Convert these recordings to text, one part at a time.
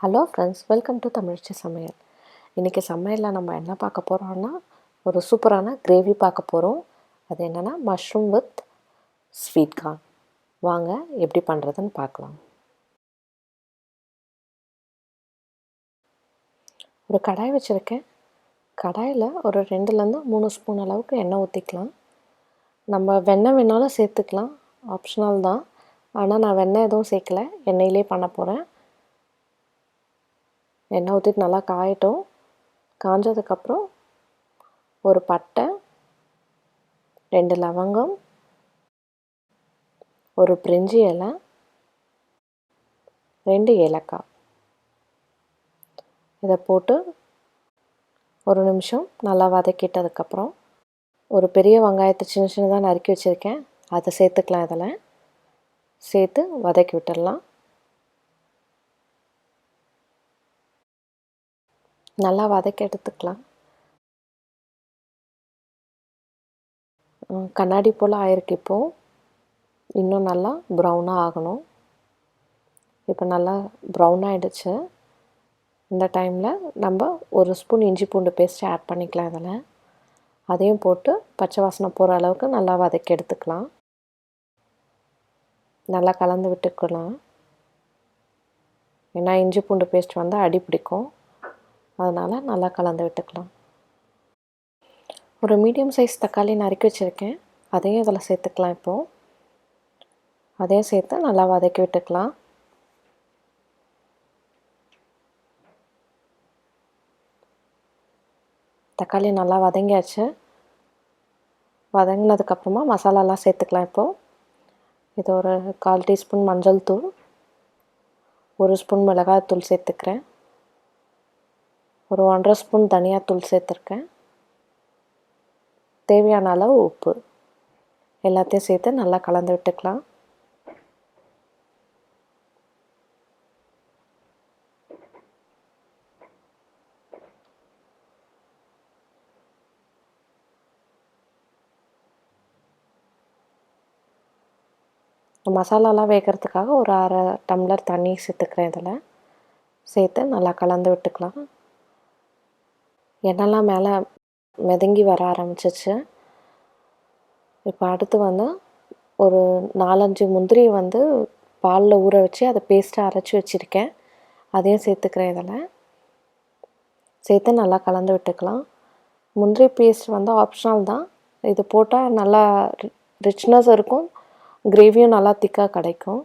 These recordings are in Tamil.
ஹலோ ஃப்ரெண்ட்ஸ், வெல்கம் டு தமிழ்ச்சி சமையல். இன்றைக்கி சமையலில் நம்ம என்ன பார்க்க போகிறோம்னா, ஒரு சூப்பரான கிரேவி பார்க்க போகிறோம். அது என்னென்னா மஷ்ரூம் வித் ஸ்வீட் கார்ன். வாங்க எப்படி பண்ணுறதுன்னு பார்க்கலாம். ஒரு கடாய் வச்சுருக்கேன். கடாயில் ஒரு 2லேருந்து 3 ஸ்பூன் அளவுக்கு எண்ணெய் ஊற்றிக்கலாம். நம்ம வெண்ணெய் வேணாலும் சேர்த்துக்கலாம், ஆப்ஷனல் தான். ஆனால் நான் வெண்ணெய் எதுவும் சேர்க்கல, எண்ணெயிலே பண்ண போகிறேன். எண்ணெய் ஊற்றிட்டு நல்லா காயட்டும். காஞ்சதுக்கப்புறம் ஒரு பட்டை, 2 லவங்கம், ஒரு பிரிஞ்சி இலை, 2 ஏலக்காய், இதை போட்டு ஒரு நிமிஷம் நல்லா வதக்கிட்டதுக்கப்புறம் ஒரு பெரிய வெங்காயத்தை சின்ன சின்னதாக நறுக்கி வச்சுருக்கேன், அதை சேர்த்துக்கலாம். இதில் சேர்த்து வதக்கி விட்டுடலாம். நல்லா வதக்கி எடுத்துக்கலாம். கண்ணாடி போல் ஆயிருக்கு. இப்போது இன்னும் நல்லா ப்ரௌனாக ஆகணும். இப்போ நல்லா ப்ரௌன் ஆகிடுச்சு. இந்த டைமில் நம்ம ஒரு ஸ்பூன் இஞ்சி பூண்டு பேஸ்ட்டு ஆட் பண்ணிக்கலாம். இதில் அதையும் போட்டு பச்சை வாசனை போகிற அளவுக்கு நல்லா வதக்கி எடுத்துக்கலாம். நல்லா கலந்து விட்டுக்கலாம். ஏன்னா இஞ்சி பூண்டு பேஸ்ட் வந்து அடி பிடிக்கும், அதனால் நல்லா கலந்து விட்டுக்கலாம். ஒரு மீடியம் சைஸ் தக்காளி நறுக்கி வச்சுருக்கேன், அதையும் இதில் சேர்த்துக்கலாம். இப்போது அதையும் சேர்த்து நல்லா வதக்கி விட்டுக்கலாம். தக்காளி நல்லா வதங்கியாச்சு. வதங்கினதுக்கப்புறமா மசாலாலாம் சேர்த்துக்கலாம். இப்போது இது ஒரு 1/4 டீஸ்பூன் மஞ்சள் தூள், 1 ஸ்பூன் மிளகாய்த்தூள் சேர்த்துக்கிறேன், ஒரு 1.5 ஸ்பூன் தனியாத்தூள் சேர்த்துருக்கேன், தேவையான அளவு உப்பு, எல்லாத்தையும் சேர்த்து நல்லா கலந்து விட்டுக்கலாம். மசாலாலாம் வேகிறதுக்காக ஒரு 1/2 டம்ளர் தண்ணி சேர்த்துக்கிறேன். இதில் சேர்த்து நல்லா கலந்து விட்டுக்கலாம். எண்ணெய்லாம் மேலே மிதங்கி வர ஆரம்பிச்சிச்சு. இப்போ அடுத்து வந்து ஒரு 4-5 முந்திரி வந்து பாலில் ஊற வச்சு அதை பேஸ்ட்டாக அரைச்சி வச்சுருக்கேன், அதையும் சேர்த்துக்கிறேன். இதில் சேர்த்து நல்லா கலந்து விட்டுக்கலாம். முந்திரி பேஸ்ட் வந்து ஆப்ஷனல் தான். இது போட்டால் நல்லா ரிச்னஸ் இருக்கும், கிரேவியும் நல்லா திக்காக கிடைக்கும்.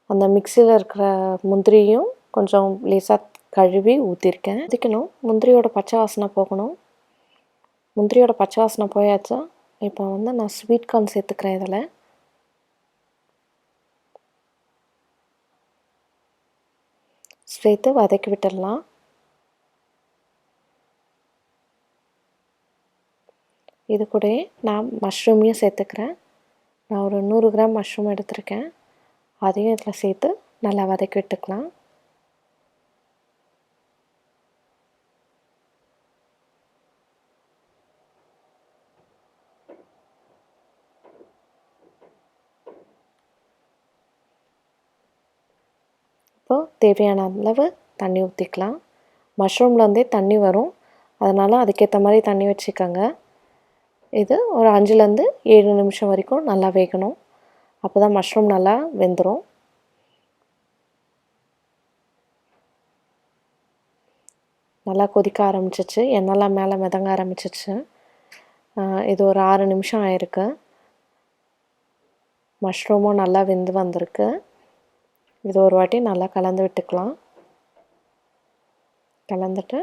அந்த மிக்சியில் இருக்கிற முந்திரியும் கொஞ்சம் லேசாக கழுவி ஊற்றிருக்கேன். ஊற்றிக்கணும். முந்திரியோட பச்சை வாசனை போகணும். முந்திரியோட பச்சை வாசனை போயாச்சா, இப்போ வந்து நான் ஸ்வீட் கார்ன் சேர்த்துக்கிறேன். இதில் சேர்த்து வதக்கி விட்டுடலாம். இது கூடயே நான் மஷ்ரூமையும் சேர்த்துக்கிறேன். நான் ஒரு 100 கிராம் மஷ்ரூம் எடுத்திருக்கேன், அதையும் இதில் சேர்த்து நல்லா வதக்கி விட்டுக்கலாம். இப்போது தேவையான அளவு தண்ணி ஊற்றிக்கலாம். மஷ்ரூம்லேருந்தே தண்ணி வரும், அதனால் அதுக்கேற்ற மாதிரி தண்ணி வச்சுக்கோங்க. இது ஒரு 5லேருந்து 7 நிமிஷம் வரைக்கும் நல்லா வேகணும். அப்போ தான் மஷ்ரூம் நல்லா வெந்துடும். நல்லா கொதிக்க ஆரம்பிச்சிச்சு, எண்ணெய்லாம் மேலே மிதங்க ஆரம்பிச்சிச்சு. இது ஒரு 6 நிமிஷம் ஆயிருக்கு. மஷ்ரூமும் நல்லா வெந்து வந்திருக்கு. இது ஒரு வாட்டி நல்லா கலந்து விட்டுக்கலாம். கலந்துட்டு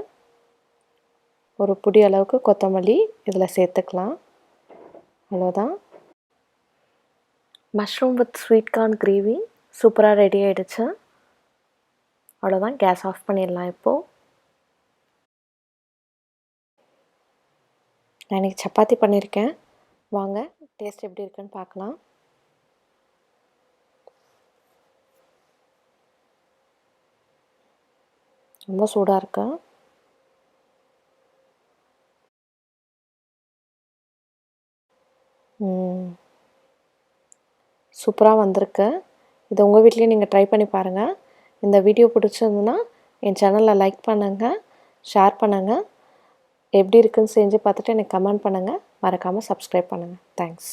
ஒரு பிடி அளவுக்கு கொத்தமல்லி இதில் சேர்த்துக்கலாம். அவ்வளோதான், mushroom with sweet corn gravy சூப்பராக ரெடி ஆகிடுச்சு. அவ்வளோதான், கேஸ் ஆஃப் பண்ணிடலாம். இப்போது நான் இன்றைக்கி சப்பாத்தி பண்ணியிருக்கேன். வாங்க டேஸ்ட் எப்படி இருக்குன்னு பார்க்கலாம். ரொம்ப சூடாக இருக்கு. சூப்பராக வந்திருக்கு. இது உங்கள் வீட்லேயும் நீங்கள் ட்ரை பண்ணி பாருங்கள். இந்த வீடியோ பிடிச்சிருந்துன்னா என் சேனலை லைக் பண்ணுங்கள், ஷேர் பண்ணுங்கள். எப்படி இருக்குன்னு செஞ்சு பார்த்துட்டு எனக்கு கமெண்ட் பண்ணுங்கள். மறக்காமல் சப்ஸ்கிரைப் பண்ணுங்கள். தேங்க்ஸ்.